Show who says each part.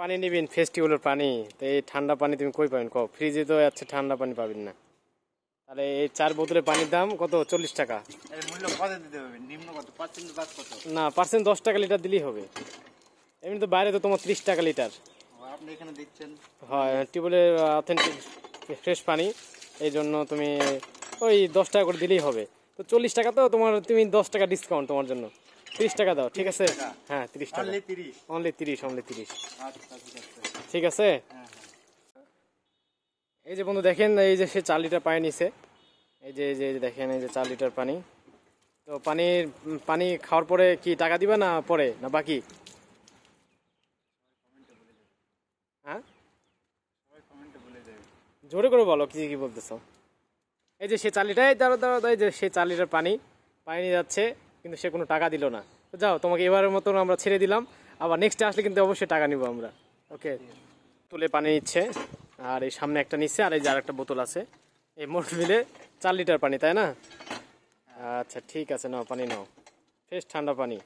Speaker 1: পানি নিবেন ফেস্টিভ্যালের পানি, তো এই ঠান্ডা পানি তুমি কই পাবেন কও? ফ্রিজে তো আছে, ঠান্ডা পানি পাবেন না। তাহলে এই 4 বোতলের পানির দাম কত? 40 টাকা।
Speaker 2: এর মূল্য কত দিতে হবে? নিম্ন কত? পার্সেন্ট বাদ কত?
Speaker 1: না, পার্সেন্ট 10 টাকা লিটার দিলেই হবে। এমনি তো বাইরে তো তোমার 30 টাকা লিটার।
Speaker 2: আপনি এখানে দিচ্ছেন?
Speaker 1: হয়, টিউবওয়েলের অথেন্টিক ফ্রেশ পানি, এই জন্য তুমি ওই 10 টাকা করে দিলেই হবে। তো 40 টাকা তো তোমার, তুমি 10 টাকা ডিসকাউন্ট তোমার জন্য, 30 টাকা দাও, ঠিক আছে? হ্যাঁ 30 টাকা,
Speaker 2: অনলি 30?
Speaker 1: Only 30, only 30।
Speaker 2: আচ্ছা ঠিক আছে।
Speaker 1: ঠিক আছে।
Speaker 2: হ্যাঁ।
Speaker 1: এই যে বন্ধু দেখেন, এই যে সে 4 লিটার পানি নিছে, এই যে দেখেন, এই যে 4 লিটার পানি। তো পানি খাওয়ার পরে কি টাকা দিবা না পরে, না বাকি? হ্যাঁ,
Speaker 2: সবাই কমেন্টে বলে দেবে।
Speaker 1: জোরে করে বলো কি কি বলতেছো। এই যে সে 4 লিটার, এই যে সে 4 লিটার পানি নিয়ে যাচ্ছে, কিন্তু সে কোনো টাকা দিল না। তো যাও, তোমাকে এবারের মতন আমরা ছেড়ে দিলাম, আবার নেক্সটে আসলে কিন্তু অবশ্যই টাকা নিব আমরা। ওকে, তুলে পানি নিচ্ছে, আর এই সামনে একটা নিচ্ছে, আর এই যে আরেকটা বোতল আছে। এই মোট মিলে 4 লিটার পানি, তাই না? আচ্ছা ঠিক আছে, নাও পানি নাও, ফ্রেশ ঠান্ডা পানি।